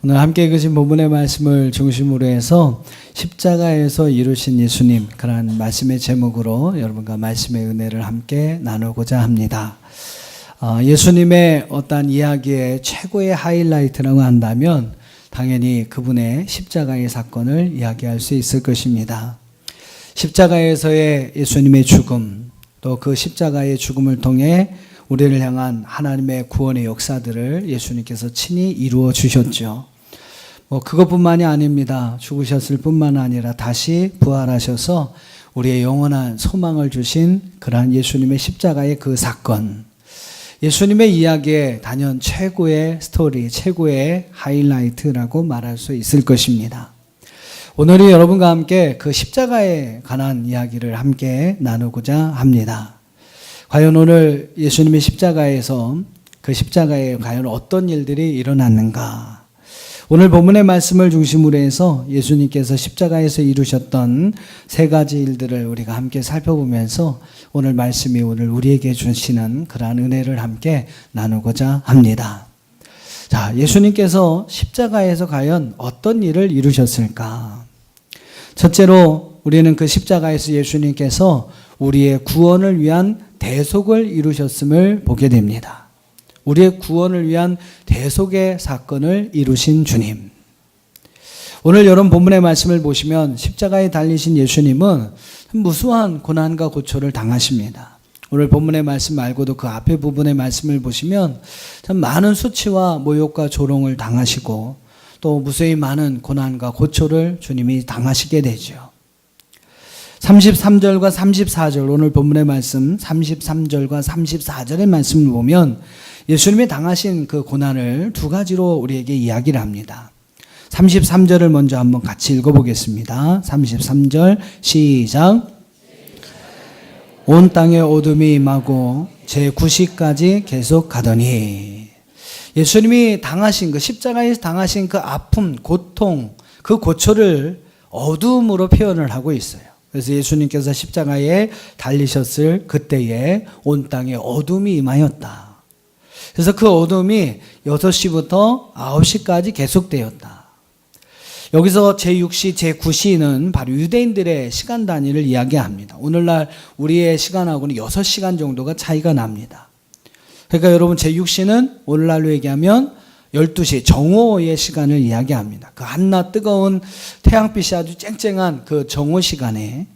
오늘 함께 읽으신 본문의 말씀을 중심으로 해서 십자가에서 이루신 예수님, 그런 말씀의 제목으로 여러분과 말씀의 은혜를 함께 나누고자 합니다. 예수님의 어떤 이야기의 최고의 하이라이트라고 한다면 당연히 그분의 십자가의 사건을 이야기할 수 있을 것입니다. 십자가에서의 예수님의 죽음, 또 그 십자가의 죽음을 통해 우리를 향한 하나님의 구원의 역사들을 예수님께서 친히 이루어 주셨죠. 그것뿐만이 아닙니다. 죽으셨을 뿐만 아니라 다시 부활하셔서 우리의 영원한 소망을 주신 그러한 예수님의 십자가의 그 사건, 예수님의 이야기의 단연 최고의 스토리, 최고의 하이라이트라고 말할 수 있을 것입니다. 오늘은 여러분과 함께 그 십자가에 관한 이야기를 함께 나누고자 합니다. 과연 오늘 예수님의 십자가에서 그 십자가에 과연 어떤 일들이 일어났는가? 오늘 본문의 말씀을 중심으로 해서 예수님께서 십자가에서 이루셨던 세 가지 일들을 우리가 함께 살펴보면서 오늘 말씀이 오늘 우리에게 주시는 그러한 은혜를 함께 나누고자 합니다. 자, 예수님께서 십자가에서 과연 어떤 일을 이루셨을까? 첫째로 우리는 그 십자가에서 예수님께서 우리의 구원을 위한 대속을 이루셨음을 보게 됩니다. 우리의 구원을 위한 대속의 사건을 이루신 주님. 오늘 여러분 본문의 말씀을 보시면 십자가에 달리신 예수님은 무수한 고난과 고초를 당하십니다. 오늘 본문의 말씀 말고도 그 앞에 부분의 말씀을 보시면 참 많은 수치와 모욕과 조롱을 당하시고 또 무수히 많은 고난과 고초를 주님이 당하시게 되죠. 33절과 34절, 오늘 본문의 말씀 33절과 34절의 말씀을 보면 예수님이 당하신 그 고난을 두 가지로 우리에게 이야기를 합니다. 33절을 먼저 한번 같이 읽어보겠습니다. 33절 시작. 온 땅에 어둠이 임하고 제 9시까지 계속 가더니, 예수님이 당하신 그 십자가에서 당하신 그 아픔, 고통, 그 고초를 어둠으로 표현을 하고 있어요. 그래서 예수님께서 십자가에 달리셨을 그때에 온 땅에 어둠이 임하였다. 그래서 그 어둠이 6시부터 9시까지 계속되었다. 여기서 제6시, 제9시는 바로 유대인들의 시간 단위를 이야기합니다. 오늘날 우리의 시간하고는 6시간 정도가 차이가 납니다. 그러니까 여러분 제6시는 오늘날로 얘기하면 12시 정오의 시간을 이야기합니다. 그 한낮 뜨거운 태양빛이 아주 쨍쨍한 그 정오 시간에,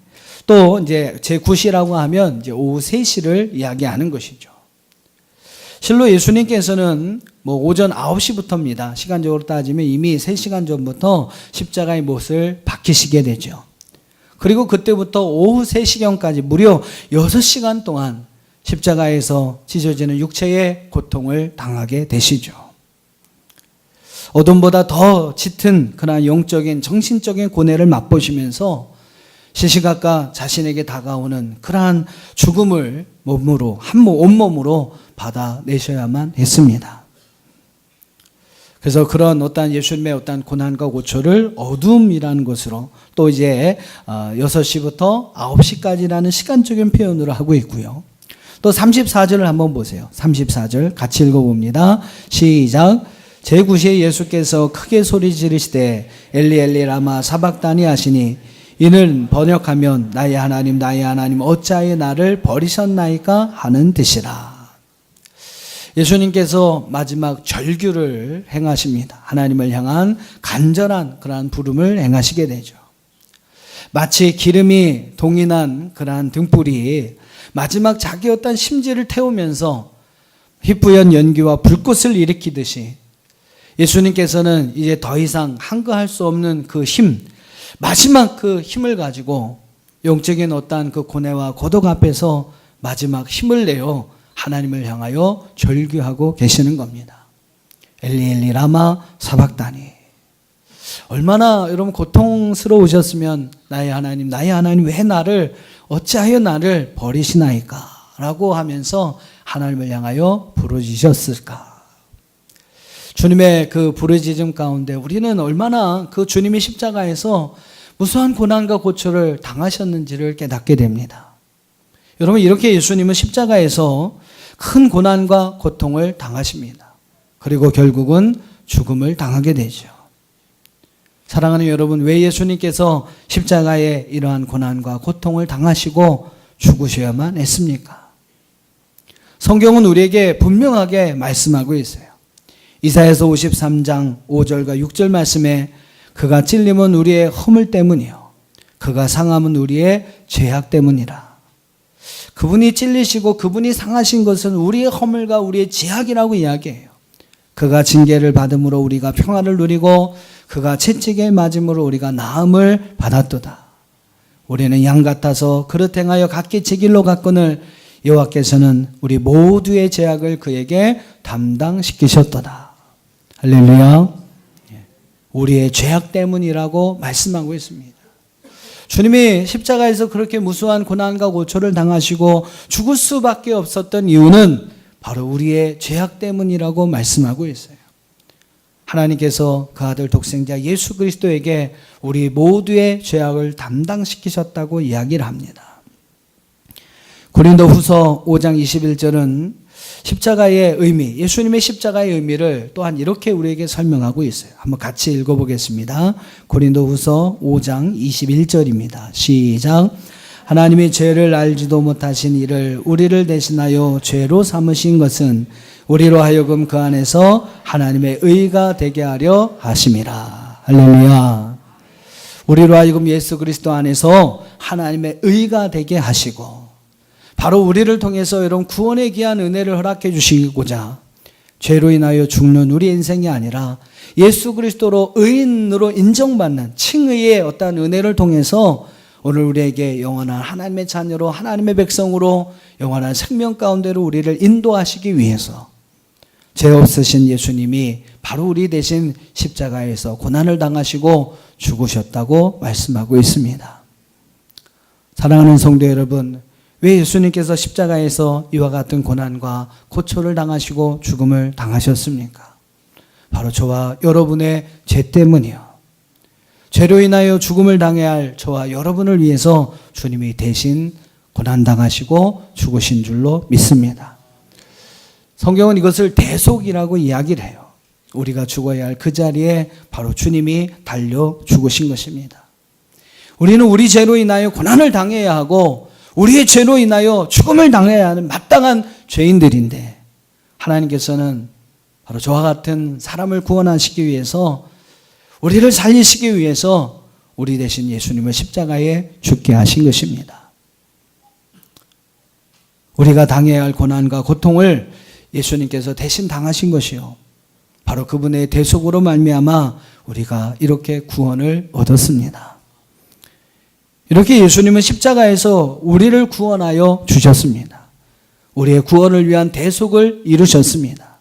또 이제 제9시라고 하면 이제 오후 3시를 이야기하는 것이죠. 실로 예수님께서는 오전 9시부터입니다. 시간적으로 따지면 이미 3시간 전부터 십자가의 못을 박히시게 되죠. 그리고 그때부터 오후 3시경까지 무려 6시간 동안 십자가에서 찢어지는 육체의 고통을 당하게 되시죠. 어둠보다 더 짙은 그러한 영적인 정신적인 고뇌를 맛보시면서 시시각각 자신에게 다가오는 그러한 죽음을 몸으로 온몸으로 받아내셔야만 했습니다. 그래서 그런 어떤 예수님의 어떤 고난과 고초를 어둠이라는 것으로 또 이제 6시부터 9시까지라는 시간적인 표현으로 하고 있고요. 또 34절을 한번 보세요. 34절 같이 읽어봅니다. 시작. 제9시에 예수께서 크게 소리 지르시되 엘리 엘리 라마 사박다니 하시니, 이는 번역하면 나의 하나님 나의 하나님 어찌하여 나를 버리셨나이까 하는 뜻이라. 예수님께서 마지막 절규를 행하십니다. 하나님을 향한 간절한 그러한 부름을 행하시게 되죠. 마치 기름이 동인한 그러한 등불이 마지막 자기 어떤 심지를 태우면서 희뿌연 연기와 불꽃을 일으키듯이 예수님께서는 이제 더 이상 항거할 수 없는 그 힘, 마지막 그 힘을 가지고 영적인 어떠한 그 고뇌와 고독 앞에서 마지막 힘을 내어 하나님을 향하여 절규하고 계시는 겁니다. 엘리 엘리 라마 사박다니. 얼마나 여러분 고통스러우셨으면 나의 하나님 왜 나를 어찌하여 나를 버리시나이까 라고 하면서 하나님을 향하여 부르짖으셨을까. 주님의 그 부르짖음 가운데 우리는 얼마나 그 주님의 십자가에서 무수한 고난과 고초를 당하셨는지를 깨닫게 됩니다. 여러분, 이렇게 예수님은 십자가에서 큰 고난과 고통을 당하십니다. 그리고 결국은 죽음을 당하게 되죠. 사랑하는 여러분, 왜 예수님께서 십자가에 이러한 고난과 고통을 당하시고 죽으셔야만 했습니까? 성경은 우리에게 분명하게 말씀하고 있어요. 이사야서 53장 5절과 6절 말씀에 그가 찔림은 우리의 허물 때문이요 그가 상함은 우리의 죄악 때문이라. 그분이 찔리시고 그분이 상하신 것은 우리의 허물과 우리의 죄악이라고 이야기해요. 그가 징계를 받음으로 우리가 평화를 누리고 그가 채찍에 맞음으로 우리가 나음을 받았도다. 우리는 양 같아서 그릇 행하여 각기 제 길로 갔거늘 여호와께서는 우리 모두의 죄악을 그에게 담당시키셨도다. 할렐루야. 우리의 죄악 때문이라고 말씀하고 있습니다. 주님이 십자가에서 그렇게 무수한 고난과 고초를 당하시고 죽을 수밖에 없었던 이유는 바로 우리의 죄악 때문이라고 말씀하고 있어요. 하나님께서 그 아들 독생자 예수 그리스도에게 우리 모두의 죄악을 담당시키셨다고 이야기를 합니다. 고린도후서 5장 21절은 십자가의 의미, 예수님의 십자가의 의미를 또한 이렇게 우리에게 설명하고 있어요. 한번 같이 읽어보겠습니다. 고린도후서 5장 21절입니다. 시작. 하나님이 죄를 알지도 못하신 이를 우리를 대신하여 죄로 삼으신 것은 우리로 하여금 그 안에서 하나님의 의가 되게 하려 하심이라. 할렐루야. 우리로 하여금 예수 그리스도 안에서 하나님의 의가 되게 하시고 바로 우리를 통해서 이런 구원에 귀한 은혜를 허락해 주시고자 죄로 인하여 죽는 우리 인생이 아니라 예수 그리스도로 의인으로 인정받는 칭의의 어떠한 은혜를 통해서 오늘 우리에게 영원한 하나님의 자녀로 하나님의 백성으로 영원한 생명 가운데로 우리를 인도하시기 위해서 죄 없으신 예수님이 바로 우리 대신 십자가에서 고난을 당하시고 죽으셨다고 말씀하고 있습니다. 사랑하는 성도 여러분, 왜 예수님께서 십자가에서 이와 같은 고난과 고초를 당하시고 죽음을 당하셨습니까? 바로 저와 여러분의 죄 때문이요. 죄로 인하여 죽음을 당해야 할 저와 여러분을 위해서 주님이 대신 고난당하시고 죽으신 줄로 믿습니다. 성경은 이것을 대속이라고 이야기를 해요. 우리가 죽어야 할 그 자리에 바로 주님이 달려 죽으신 것입니다. 우리는 우리 죄로 인하여 고난을 당해야 하고 우리의 죄로 인하여 죽음을 당해야 하는 마땅한 죄인들인데 하나님께서는 바로 저와 같은 사람을 구원하시기 위해서 우리를 살리시기 위해서 우리 대신 예수님을 십자가에 죽게 하신 것입니다. 우리가 당해야 할 고난과 고통을 예수님께서 대신 당하신 것이요 바로 그분의 대속으로 말미암아 우리가 이렇게 구원을 얻었습니다. 이렇게 예수님은 십자가에서 우리를 구원하여 주셨습니다. 우리의 구원을 위한 대속을 이루셨습니다.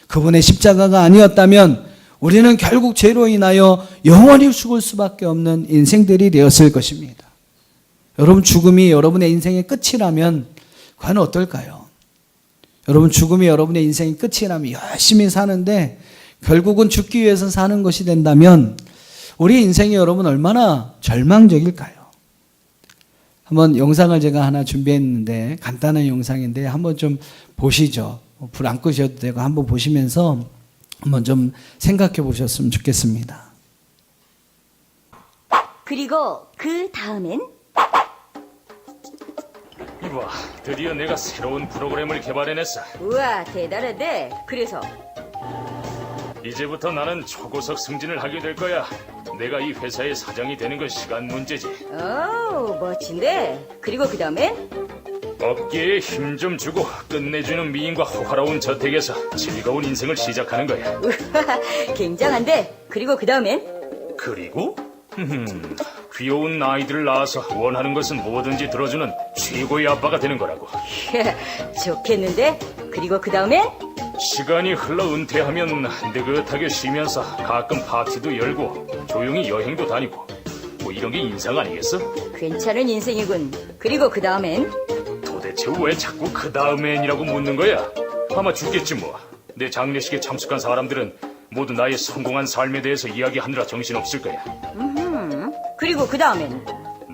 그분의 십자가가 아니었다면 우리는 결국 죄로 인하여 영원히 죽을 수밖에 없는 인생들이 되었을 것입니다. 여러분, 죽음이 여러분의 인생의 끝이라면 과연 어떨까요? 여러분, 죽음이 여러분의 인생의 끝이라면 열심히 사는데 결국은 죽기 위해서 사는 것이 된다면 우리 인생이 여러분 얼마나 절망적일까요? 한번 영상을 제가 하나 준비했는데 간단한 영상인데 한번 좀 보시죠. 불 안 끄셔도 되고 한번 보시면서 한번 좀 생각해 보셨으면 좋겠습니다. 그리고 그 다음엔 이봐, 드디어 내가 새로운 프로그램을 개발해냈어. 우와 대단한데. 그래서 이제부터 나는 초고속 승진을 하게 될 거야. 내가 이 회사의 사장이 되는 건 시간 문제지. 오 멋진데. 그리고 그 다음엔 업계에 힘 좀 주고 끝내주는 미인과 호화로운 저택에서 즐거운 인생을 시작하는 거야. 우와 굉장한데. 그리고 그 다음엔 그리고? 귀여운 아이들을 낳아서 원하는 것은 뭐든지 들어주는 최고의 아빠가 되는 거라고. 좋겠는데. 그리고 그 다음엔 시간이 흘러 은퇴하면 느긋하게 쉬면서 가끔 파티도 열고 조용히 여행도 다니고 뭐 이런 게 인상 아니겠어? 괜찮은 인생이군. 그리고 그 다음엔 도대체 왜 자꾸 그 다음엔이라고 묻는 거야? 아마 죽겠지 뭐. 내 장례식에 참석한 사람들은 모두 나의 성공한 삶에 대해서 이야기하느라 정신없을 거야. 그리고 그 다음엔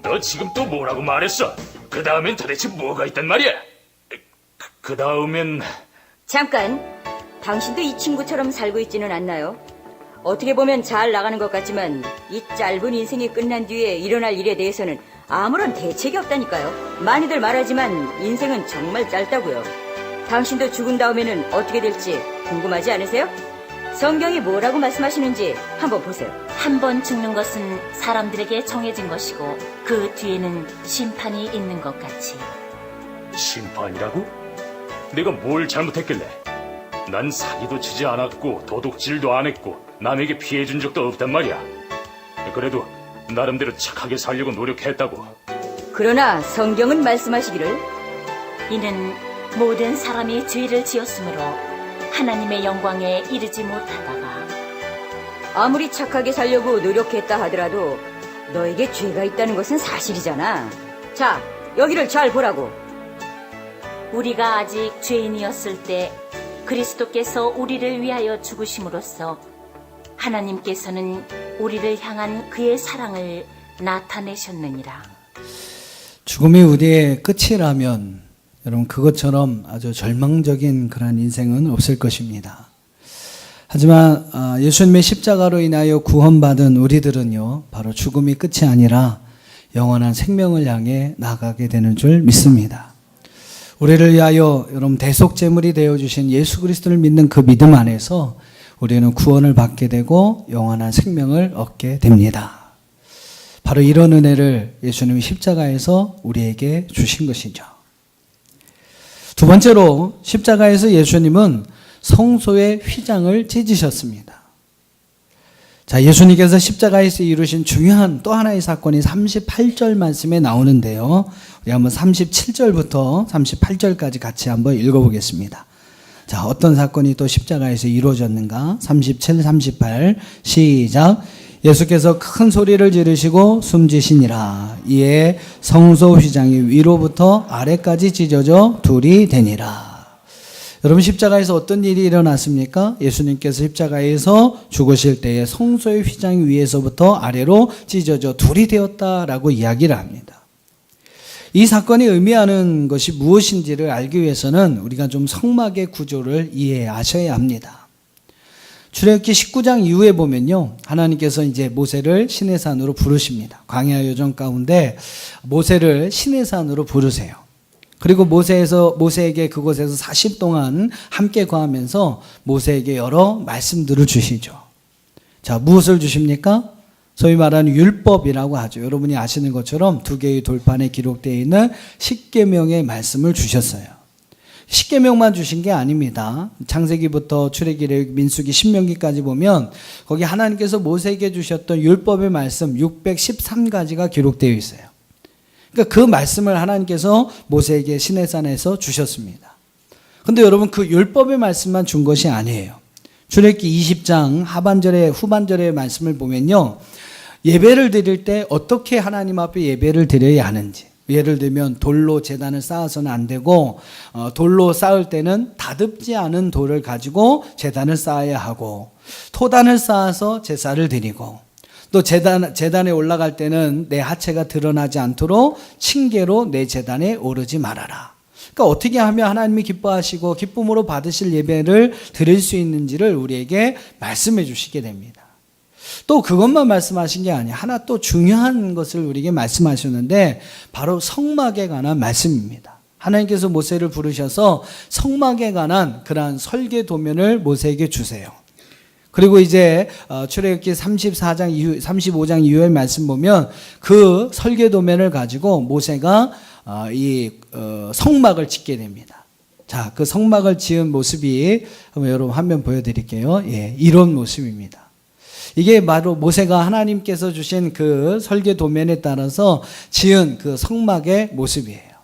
너 지금 또 뭐라고 말했어? 그 다음엔 도대체 뭐가 있단 말이야? 그 다음엔 잠깐. 당신도 이 친구처럼 살고 있지는 않나요? 어떻게 보면 잘 나가는 것 같지만 이 짧은 인생이 끝난 뒤에 일어날 일에 대해서는 아무런 대책이 없다니까요. 많이들 말하지만 인생은 정말 짧다고요. 당신도 죽은 다음에는 어떻게 될지 궁금하지 않으세요? 성경이 뭐라고 말씀하시는지 한번 보세요. 한 번 죽는 것은 사람들에게 정해진 것이고 그 뒤에는 심판이 있는 것 같이. 심판이라고? 내가 뭘 잘못했길래? 난 사기도 치지 않았고 도둑질도 안 했고 남에게 피해 준 적도 없단 말이야. 그래도 나름대로 착하게 살려고 노력했다고. 그러나 성경은 말씀하시기를 이는 모든 사람이 죄를 지었으므로 하나님의 영광에 이르지 못하다가 아무리 착하게 살려고 노력했다 하더라도 너에게 죄가 있다는 것은 사실이잖아. 자, 여기를 잘 보라고. 우리가 아직 죄인이었을 때 그리스도께서 우리를 위하여 죽으심으로써 하나님께서는 우리를 향한 그의 사랑을 나타내셨느니라. 죽음이 우리의 끝이라면 여러분 그것처럼 아주 절망적인 그런 인생은 없을 것입니다. 하지만 예수님의 십자가로 인하여 구원받은 우리들은요, 바로 죽음이 끝이 아니라 영원한 생명을 향해 나아가게 되는 줄 믿습니다. 우리를 위하여 여러분 대속제물이 되어주신 예수 그리스도를 믿는 그 믿음 안에서 우리는 구원을 받게 되고 영원한 생명을 얻게 됩니다. 바로 이런 은혜를 예수님이 십자가에서 우리에게 주신 것이죠. 두 번째로 십자가에서 예수님은 성소의 휘장을 찢으셨습니다. 자, 예수님께서 십자가에서 이루신 중요한 또 하나의 사건이 38절 말씀에 나오는데요. 우리 한번 37절부터 38절까지 같이 한번 읽어보겠습니다. 자, 어떤 사건이 또 십자가에서 이루어졌는가? 37, 38 시작. 예수께서 큰 소리를 지르시고 숨지시니라. 이에 성소 휘장이 위로부터 아래까지 찢어져 둘이 되니라. 여러분 십자가에서 어떤 일이 일어났습니까? 예수님께서 십자가에서 죽으실 때에 성소의 휘장 위에서부터 아래로 찢어져 둘이 되었다라고 이야기를 합니다. 이 사건이 의미하는 것이 무엇인지를 알기 위해서는 우리가 좀 성막의 구조를 이해하셔야 합니다. 출애굽기 19장 이후에 보면요, 하나님께서 이제 모세를 시내산으로 부르십니다. 광야 여정 가운데 모세를 시내산으로 부르세요. 그리고 모세에게 그곳에서 40 동안 함께 거하면서 모세에게 여러 말씀들을 주시죠. 자, 무엇을 주십니까? 소위 말하는 율법이라고 하죠. 여러분이 아시는 것처럼 두 개의 돌판에 기록되어 있는 십계명의 말씀을 주셨어요. 십계명만 주신 게 아닙니다. 창세기부터 출애굽기, 레위기, 민수기, 신명기까지 보면 거기 하나님께서 모세에게 주셨던 율법의 말씀 613가지가 기록되어 있어요. 그러니까 그 말씀을 하나님께서 모세에게 시내산에서 주셨습니다. 그런데 여러분 그 율법의 말씀만 준 것이 아니에요. 출애굽기 20장 후반절의 말씀을 보면요, 예배를 드릴 때 어떻게 하나님 앞에 예배를 드려야 하는지, 예를 들면 돌로 제단을 쌓아서는 안 되고 돌로 쌓을 때는 다듬지 않은 돌을 가지고 제단을 쌓아야 하고, 토단을 쌓아서 제사를 드리고, 또 제단에 올라갈 때는 내 하체가 드러나지 않도록 층계로 내 제단에 오르지 말아라. 그러니까 어떻게 하면 하나님이 기뻐하시고 기쁨으로 받으실 예배를 드릴 수 있는지를 우리에게 말씀해 주시게 됩니다. 또 그것만 말씀하신 게 아니에요. 하나 또 중요한 것을 우리에게 말씀하셨는데 바로 성막에 관한 말씀입니다. 하나님께서 모세를 부르셔서 성막에 관한 그러한 설계 도면을 모세에게 주세요. 그리고 이제 출애굽기 35장 이후의 말씀 보면 그 설계 도면을 가지고 모세가 이 성막을 짓게 됩니다. 자, 그 성막을 지은 모습이 한번 여러분 화면 보여드릴게요. 예, 이런 모습입니다. 이게 바로 모세가 하나님께서 주신 그 설계 도면에 따라서 지은 그 성막의 모습이에요.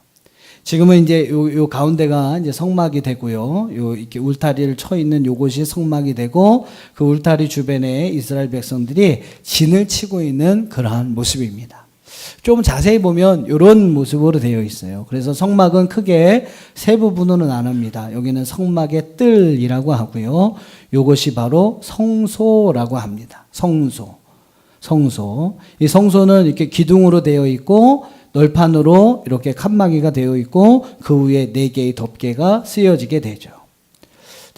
지금은 이제 요 가운데가 이제 성막이 되고요. 요 이렇게 울타리를 쳐 있는 요것이 성막이 되고, 그 울타리 주변에 이스라엘 백성들이 진을 치고 있는 그러한 모습입니다. 좀 자세히 보면 이런 모습으로 되어 있어요. 그래서 성막은 크게 세 부분으로 나눕니다. 여기는 성막의 뜰이라고 하고요. 요것이 바로 성소라고 합니다. 성소. 이 성소는 이렇게 기둥으로 되어 있고 널판으로 이렇게 칸막이가 되어 있고 그 위에 4개의 덮개가 쓰여지게 되죠.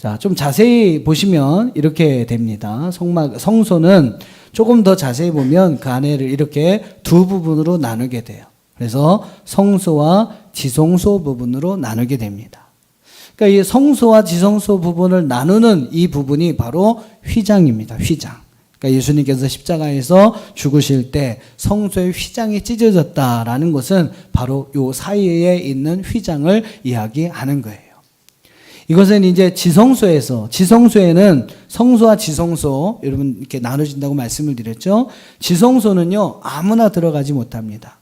자, 좀 자세히 보시면 이렇게 됩니다. 성소는 조금 더 자세히 보면 그 안에를 이렇게 두 부분으로 나누게 돼요. 그래서 성소와 지성소 부분으로 나누게 됩니다. 그러니까 이 성소와 지성소 부분을 나누는 이 부분이 바로 휘장입니다. 휘장. 그러니까 예수님께서 십자가에서 죽으실 때 성소의 휘장이 찢어졌다라는 것은 바로 요 사이에 있는 휘장을 이야기하는 거예요. 이것은 이제 지성소에는 성소와 지성소 여러분 이렇게 나눠진다고 말씀을 드렸죠. 지성소는요 아무나 들어가지 못합니다.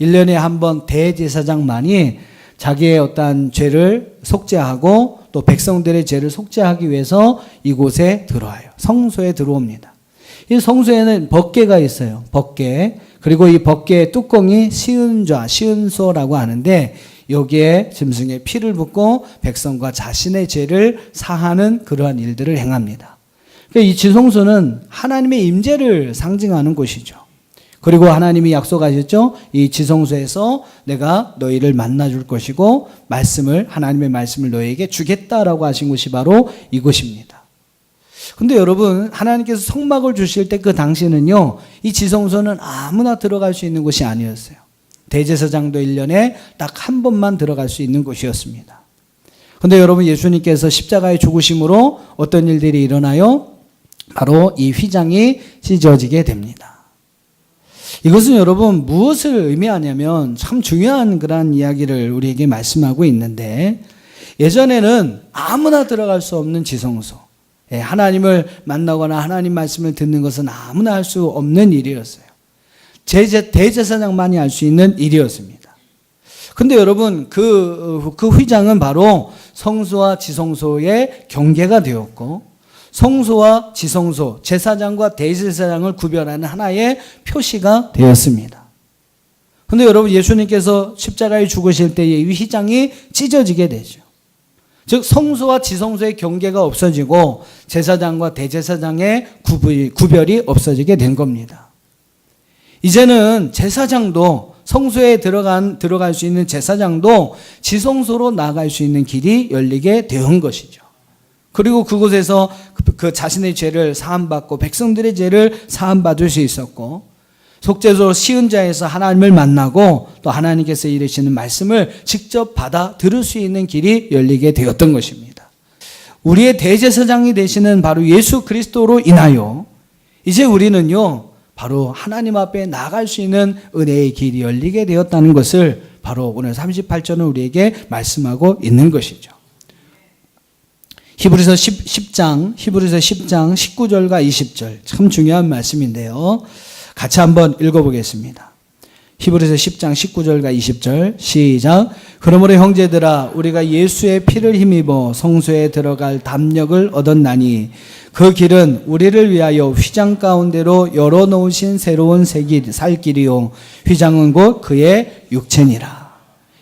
1년에 한 번 대제사장만이 자기의 어떠한 죄를 속죄하고 또 백성들의 죄를 속죄하기 위해서 이곳에 들어와요. 성소에 들어옵니다. 이 성소에는 법궤가 있어요. 법궤. 그리고 이 법궤의 뚜껑이 시은소라고 하는데 여기에 짐승의 피를 붓고 백성과 자신의 죄를 사하는 그러한 일들을 행합니다. 그러니까 이 지성소는 하나님의 임재를 상징하는 곳이죠. 그리고 하나님이 약속하셨죠. 이 지성소에서 내가 너희를 만나줄 것이고 하나님의 말씀을 너희에게 주겠다라고 하신 곳이 바로 이곳입니다. 근데 여러분 하나님께서 성막을 주실 때 그 당시는요 이 지성소는 아무나 들어갈 수 있는 곳이 아니었어요. 대제사장도 1년에 딱 한 번만 들어갈 수 있는 곳이었습니다. 그런데 여러분 예수님께서 십자가의 죽으심으로 어떤 일들이 일어나요? 바로 이 휘장이 찢어지게 됩니다. 이것은 여러분 무엇을 의미하냐면 참 중요한 그런 이야기를 우리에게 말씀하고 있는데 예전에는 아무나 들어갈 수 없는 지성소, 하나님을 만나거나 하나님 말씀을 듣는 것은 아무나 할 수 없는 일이었어요. 대제사장만이 할 수 있는 일이었습니다. 근데 여러분 그 휘장은 바로 성소와 지성소의 경계가 되었고 성소와 지성소, 제사장과 대제사장을 구별하는 하나의 표시가 되었습니다. 근데 여러분 예수님께서 십자가에 죽으실 때에 이 휘장이 찢어지게 되죠. 즉 성소와 지성소의 경계가 없어지고 제사장과 대제사장의 구별이 없어지게 된 겁니다. 이제는 제사장도 성소에 들어갈 수 있는 제사장도 지성소로 나갈 수 있는 길이 열리게 된 것이죠. 그리고 그곳에서 그 자신의 죄를 사함받고 백성들의 죄를 사함받을 수 있었고 속죄소 시은자에서 하나님을 만나고 또 하나님께서 이르시는 말씀을 직접 받아 들을 수 있는 길이 열리게 되었던 것입니다. 우리의 대제사장이 되시는 바로 예수 그리스도로 인하여 이제 우리는요 바로 하나님 앞에 나갈 수 있는 은혜의 길이 열리게 되었다는 것을 바로 오늘 38절은 우리에게 말씀하고 있는 것이죠. 히브리서 10장 19절과 20절 참 중요한 말씀인데요. 같이 한번 읽어보겠습니다. 히브리서 10장 19절과 20절 시작. 그러므로 형제들아 우리가 예수의 피를 힘입어 성소에 들어갈 담력을 얻었나니 그 길은 우리를 위하여 휘장 가운데로 열어놓으신 새로운 살 길이요 휘장은 곧 그의 육체니라.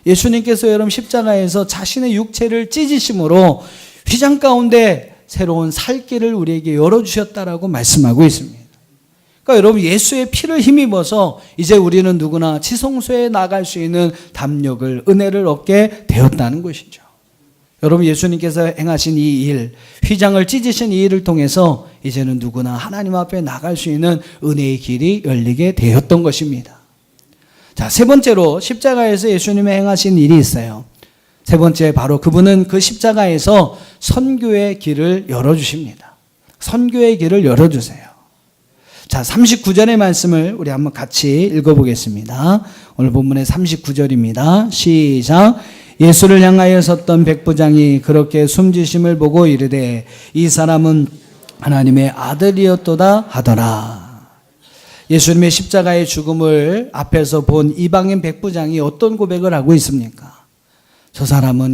예수님께서 여러분 십자가에서 자신의 육체를 찢으심으로 휘장 가운데 새로운 살 길을 우리에게 열어주셨다라고 말씀하고 있습니다. 그러니까 여러분 예수의 피를 힘입어서 이제 우리는 누구나 지성소에 나갈 수 있는 담력을 은혜를 얻게 되었다는 것이죠. 여러분 예수님께서 행하신 이 일, 휘장을 찢으신 이 일을 통해서 이제는 누구나 하나님 앞에 나갈 수 있는 은혜의 길이 열리게 되었던 것입니다. 자, 세 번째로 십자가에서 예수님이 행하신 일이 있어요. 세 번째 바로 그분은 그 십자가에서 선교의 길을 열어주십니다. 선교의 길을 열어주세요. 자, 39절의 말씀을 우리 한번 같이 읽어보겠습니다. 오늘 본문의 39절입니다. 시작. 예수를 향하여 섰던 백부장이 그렇게 숨지심을 보고 이르되 이 사람은 하나님의 아들이었도다 하더라. 예수님의 십자가의 죽음을 앞에서 본 이방인 백부장이 어떤 고백을 하고 있습니까?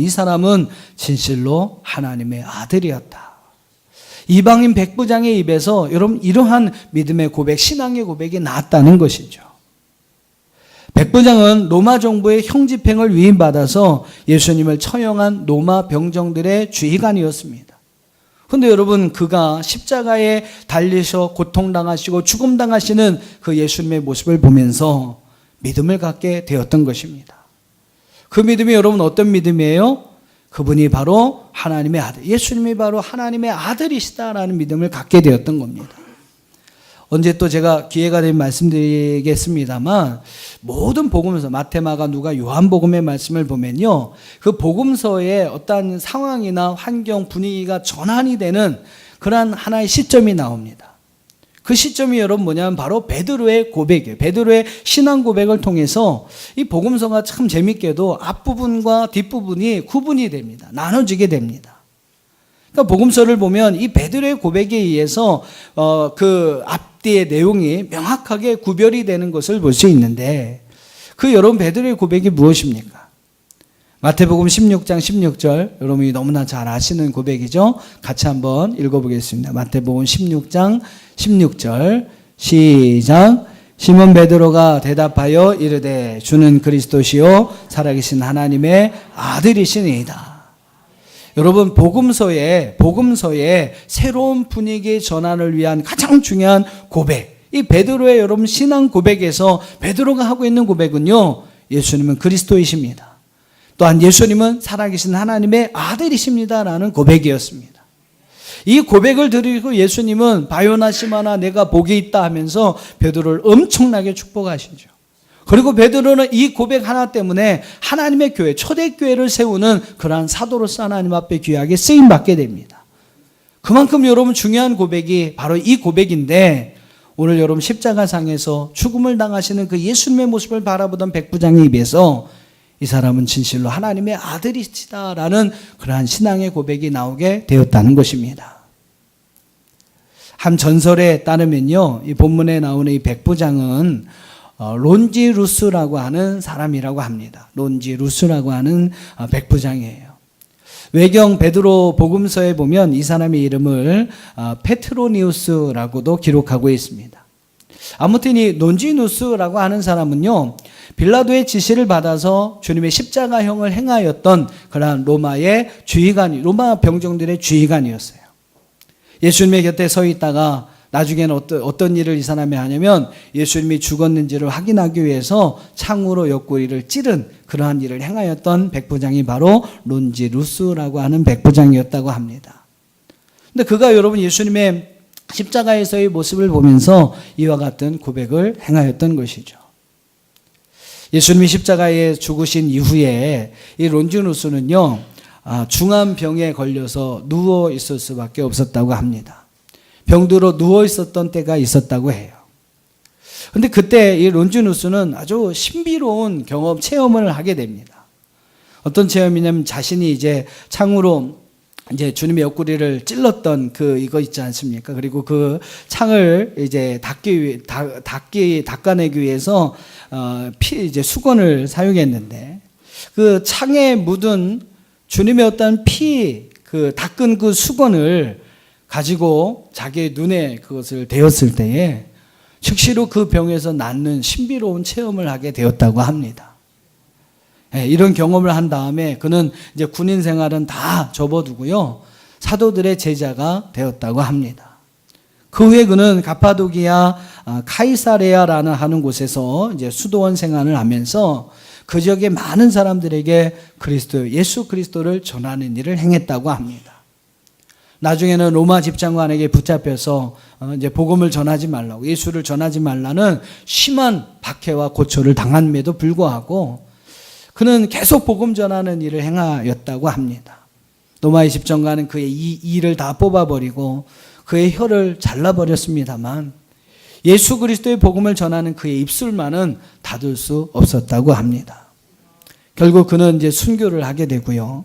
이 사람은 진실로 하나님의 아들이었다. 이방인 백부장의 입에서 여러분 이러한 믿음의 고백, 신앙의 고백이 나왔다는 것이죠. 백부장은 로마 정부의 형집행을 위임받아서 예수님을 처형한 로마 병정들의 주의관이었습니다. 그런데 여러분 그가 십자가에 달리셔 고통당하시고 죽음당하시는 그 예수님의 모습을 보면서 믿음을 갖게 되었던 것입니다. 그 믿음이 여러분 어떤 믿음이에요? 그분이 바로 하나님의 아들, 예수님이 바로 하나님의 아들이시다라는 믿음을 갖게 되었던 겁니다. 언제 또 제가 기회가 되면 말씀드리겠습니다만, 모든 복음서, 마태, 마가, 누가, 요한복음의 말씀을 보면요, 그 복음서의 어떤 상황이나 환경, 분위기가 전환이 되는 그러한 하나의 시점이 나옵니다. 그 시점이 여러분 뭐냐면 바로 베드로의 고백이에요. 베드로의 신앙 고백을 통해서 이 복음서가 참 재밌게도 앞부분과 뒷부분이 구분이 됩니다. 나눠지게 됩니다. 그러니까 복음서를 보면 이 베드로의 고백에 의해서 그 앞뒤의 내용이 명확하게 구별이 되는 것을 볼 수 있는데, 그 여러분 베드로의 고백이 무엇입니까? 마태복음 16장 16절, 여러분이 너무나 잘 아시는 고백이죠. 같이 한번 읽어보겠습니다. 마태복음 16장 16절 시작. 시몬 베드로가 대답하여 이르되 주는 그리스도시요 살아계신 하나님의 아들이시니이다. 여러분 복음서에 새로운 분위기의 전환을 위한 가장 중요한 고백, 이 베드로의 여러분 신앙 고백에서 베드로가 하고 있는 고백은요, 예수님은 그리스도이십니다. 또한 예수님은 살아계신 하나님의 아들이십니다라는 고백이었습니다. 이 고백을 드리고 예수님은 바요나 시마나 내가 복이 있다 하면서 베드로를 엄청나게 축복하시죠. 그리고 베드로는 이 고백 하나 때문에 하나님의 교회, 초대교회를 세우는 그러한 사도로서 하나님 앞에 귀하게 쓰임받게 됩니다. 그만큼 여러분 중요한 고백이 바로 이 고백인데, 오늘 여러분 십자가상에서 죽음을 당하시는 그 예수님의 모습을 바라보던 백부장의 입에서 이 사람은 진실로 하나님의 아들이시다라는 그러한 신앙의 고백이 나오게 되었다는 것입니다. 한 전설에 따르면요, 이 본문에 나오는 이 백부장은 론지루스라고 하는 사람이라고 합니다. 론지루스라고 하는 백부장이에요. 외경 베드로 복음서에 보면 이 사람의 이름을 페트로니우스라고도 기록하고 있습니다. 아무튼 이 론지누스라고 하는 사람은요, 빌라도의 지시를 받아서 주님의 십자가형을 행하였던 그러한 로마의 주의관, 로마 병정들의 주의관이었어요. 예수님의 곁에 서 있다가 나중에는 어떤 일을 이 사람이 하냐면, 예수님이 죽었는지를 확인하기 위해서 창으로 옆구리를 찌른 그러한 일을 행하였던 백부장이 바로 론지루스라고 하는 백부장이었다고 합니다. 근데 그가 여러분 예수님의 십자가에서의 모습을 보면서 이와 같은 고백을 행하였던 것이죠. 예수님이 십자가에 죽으신 이후에 이 론지누스는요, 중한 병에 걸려서 누워 있을 수밖에 없었다고 합니다. 병들어 누워 있었던 때가 있었다고 해요. 근데 그때 이 론지누스는 아주 신비로운 체험을 하게 됩니다. 어떤 체험이냐면, 자신이 이제 창으로 이제 주님의 옆구리를 찔렀던 이거 있지 않습니까? 그리고 그 창을 이제 닦아내기 위해서 이제 수건을 사용했는데, 그 창에 묻은 주님의 어떤 닦은 그 수건을 가지고 자기의 눈에 그것을 대었을 때에 즉시로 그 병에서 낫는 신비로운 체험을 하게 되었다고 합니다. 이런 경험을 한 다음에 그는 이제 군인 생활은 다 접어두고요, 사도들의 제자가 되었다고 합니다. 그 후에 그는 가파도기아 카이사레아라는 하는 곳에서 이제 수도원 생활을 하면서 그 지역의 많은 사람들에게 예수 그리스도를 전하는 일을 행했다고 합니다. 나중에는 로마 집장관에게 붙잡혀서 이제 복음을 전하지 말라고, 예수를 전하지 말라는 심한 박해와 고초를 당함에도 불구하고 그는 계속 복음 전하는 일을 행하였다고 합니다. 로마의 집정관은 그의 이 일을 다 뽑아버리고 그의 혀를 잘라버렸습니다만, 예수 그리스도의 복음을 전하는 그의 입술만은 닫을 수 없었다고 합니다. 결국 그는 이제 순교를 하게 되고요,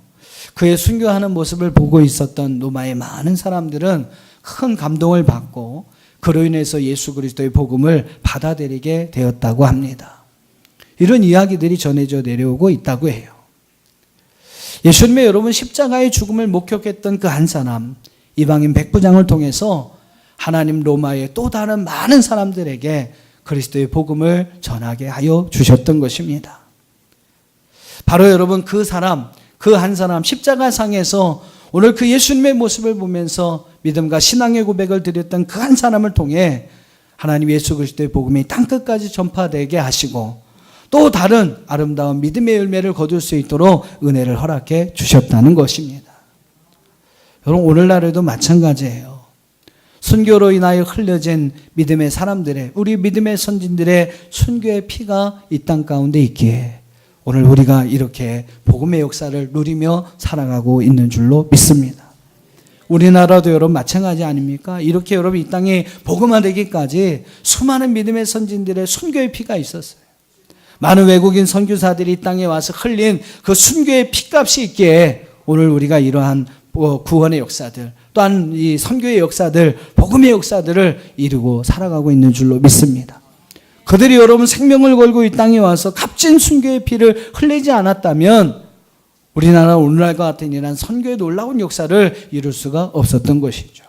그의 순교하는 모습을 보고 있었던 로마의 많은 사람들은 큰 감동을 받고 그로 인해서 예수 그리스도의 복음을 받아들이게 되었다고 합니다. 이런 이야기들이 전해져 내려오고 있다고 해요. 예수님의 여러분 십자가의 죽음을 목격했던 그 한 사람, 이방인 백부장을 통해서 하나님 로마의 또 다른 많은 사람들에게 그리스도의 복음을 전하게 하여 주셨던 것입니다. 바로 여러분 그 한 사람 십자가상에서 오늘 그 예수님의 모습을 보면서 믿음과 신앙의 고백을 드렸던 그 한 사람을 통해 하나님 예수 그리스도의 복음이 땅끝까지 전파되게 하시고, 또 다른 아름다운 믿음의 열매를 거둘 수 있도록 은혜를 허락해 주셨다는 것입니다. 여러분, 오늘날에도 마찬가지예요. 순교로 인하여 흘려진 믿음의 사람들의, 우리 믿음의 선진들의 순교의 피가 이 땅 가운데 있기에 오늘 우리가 이렇게 복음의 역사를 누리며 살아가고 있는 줄로 믿습니다. 우리나라도 여러분 마찬가지 아닙니까? 이렇게 여러분 이 땅에 복음화되기까지 수많은 믿음의 선진들의 순교의 피가 있었어요. 많은 외국인 선교사들이 이 땅에 와서 흘린 그 순교의 피값이 있기에 오늘 우리가 이러한 구원의 역사들, 또한 이 선교의 역사들, 복음의 역사들을 이루고 살아가고 있는 줄로 믿습니다. 그들이 여러분 생명을 걸고 이 땅에 와서 값진 순교의 피를 흘리지 않았다면 우리나라 오늘날과 같은 이러한 선교의 놀라운 역사를 이룰 수가 없었던 것이죠.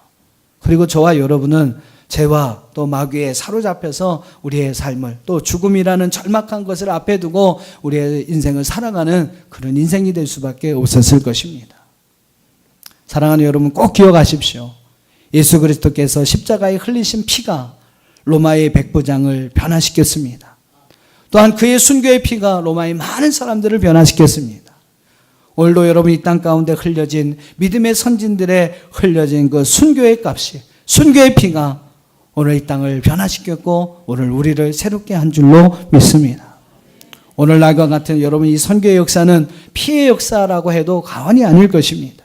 그리고 저와 여러분은 죄와 또 마귀에 사로잡혀서 우리의 삶을, 또 죽음이라는 절막한 것을 앞에 두고 우리의 인생을 살아가는 그런 인생이 될 수밖에 없었을 것입니다. 사랑하는 여러분, 꼭 기억하십시오. 예수 그리스도께서 십자가에 흘리신 피가 로마의 백부장을 변화시켰습니다. 또한 그의 순교의 피가 로마의 많은 사람들을 변화시켰습니다. 오늘도 여러분 이 땅 가운데 흘려진 믿음의 선진들의 흘려진 그 순교의 값이, 순교의 피가 오늘 이 땅을 변화시켰고 오늘 우리를 새롭게 한 줄로 믿습니다. 오늘날과 같은 여러분 이 선교의 역사는 피의 역사라고 해도 과언이 아닐 것입니다.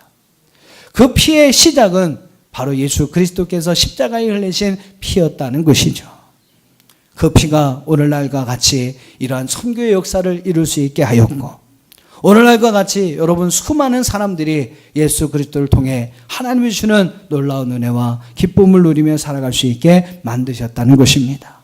그 피의 시작은 바로 예수 그리스도께서 십자가에 흘리신 피였다는 것이죠. 그 피가 오늘날과 같이 이러한 선교의 역사를 이룰 수 있게 하였고, 오늘날과 같이 여러분 수많은 사람들이 예수 그리스도를 통해 하나님이 주시는 놀라운 은혜와 기쁨을 누리며 살아갈 수 있게 만드셨다는 것입니다.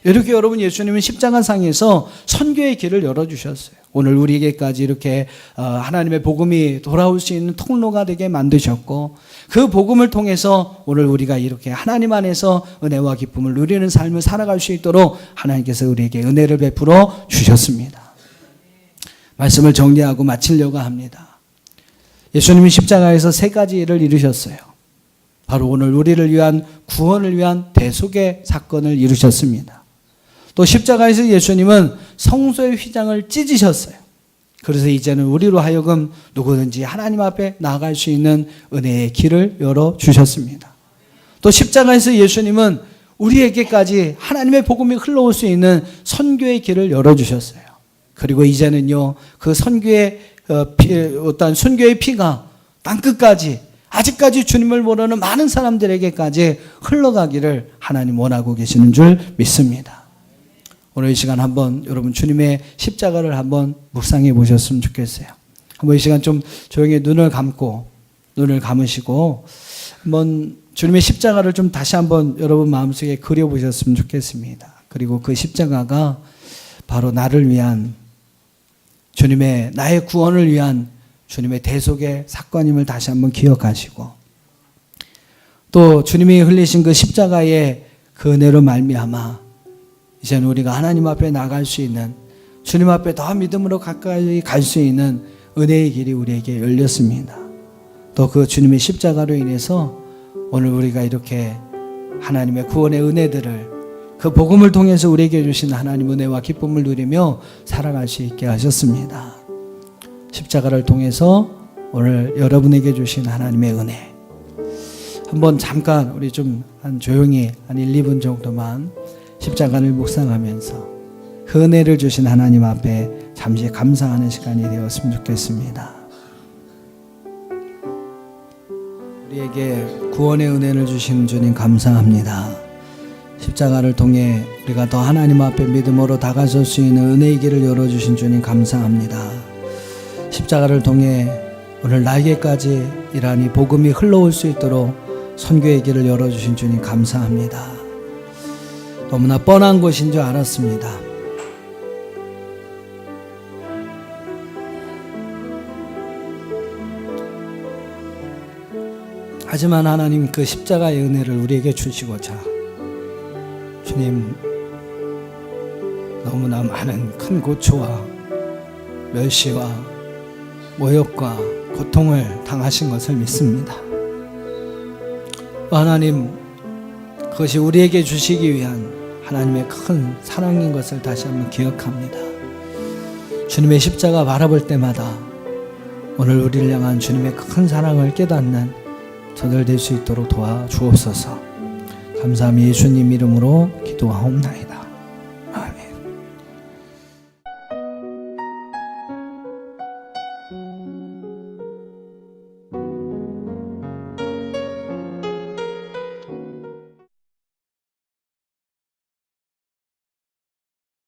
이렇게 여러분 예수님은 십자가상에서 선교의 길을 열어주셨어요. 오늘 우리에게까지 이렇게 하나님의 복음이 돌아올 수 있는 통로가 되게 만드셨고, 그 복음을 통해서 오늘 우리가 이렇게 하나님 안에서 은혜와 기쁨을 누리는 삶을 살아갈 수 있도록 하나님께서 우리에게 은혜를 베풀어 주셨습니다. 말씀을 정리하고 마치려고 합니다. 예수님이 십자가에서 세 가지 일을 이루셨어요. 바로 오늘 우리를 위한 구원을 위한 대속의 사건을 이루셨습니다. 또 십자가에서 예수님은 성소의 휘장을 찢으셨어요. 그래서 이제는 우리로 하여금 누구든지 하나님 앞에 나아갈 수 있는 은혜의 길을 열어주셨습니다. 또 십자가에서 예수님은 우리에게까지 하나님의 복음이 흘러올 수 있는 선교의 길을 열어주셨어요. 그리고 이제는요, 그 선교의 어떤 순교의 피가 땅끝까지, 아직까지 주님을 모르는 많은 사람들에게까지 흘러가기를 하나님 원하고 계시는 줄 믿습니다. 오늘 이 시간 한번 여러분 주님의 십자가를 한번 묵상해 보셨으면 좋겠어요. 한번 이 시간 좀 조용히 눈을 감으시고 한번 주님의 십자가를 좀 다시 한번 여러분 마음속에 그려 보셨으면 좋겠습니다. 그리고 그 십자가가 바로 나를 위한 주님의, 나의 구원을 위한 주님의 대속의 사건임을 다시 한번 기억하시고, 또 주님이 흘리신 그 십자가의 그 은혜로 말미암아 이제는 우리가 하나님 앞에 나갈 수 있는, 주님 앞에 더 믿음으로 가까이 갈 수 있는 은혜의 길이 우리에게 열렸습니다. 또 그 주님의 십자가로 인해서 오늘 우리가 이렇게 하나님의 구원의 은혜들을, 그 복음을 통해서 우리에게 주신 하나님 은혜와 기쁨을 누리며 살아갈 수 있게 하셨습니다. 십자가를 통해서 오늘 여러분에게 주신 하나님의 은혜, 한번 잠깐 우리 좀 조용히 한 1, 2분 정도만 십자가를 묵상하면서 그 은혜를 주신 하나님 앞에 잠시 감사하는 시간이 되었으면 좋겠습니다. 우리에게 구원의 은혜를 주신 주님 감사합니다. 십자가를 통해 우리가 더 하나님 앞에 믿음으로 다가설 수 있는 은혜의 길을 열어주신 주님 감사합니다. 십자가를 통해 오늘 나에게까지 이러한 이 복음이 흘러올 수 있도록 선교의 길을 열어주신 주님 감사합니다. 너무나 뻔한 것인 줄 알았습니다. 하지만 하나님 그 십자가의 은혜를 우리에게 주시고자 주님 너무나 많은 큰 고초와 멸시와 모욕과 고통을 당하신 것을 믿습니다. 하나님, 그것이 우리에게 주시기 위한 하나님의 큰 사랑인 것을 다시 한번 기억합니다. 주님의 십자가 바라볼 때마다 오늘 우리를 향한 주님의 큰 사랑을 깨닫는 저들 될 수 있도록 도와주옵소서. 감사함이 예수님 이름으로 기도하옵나이다.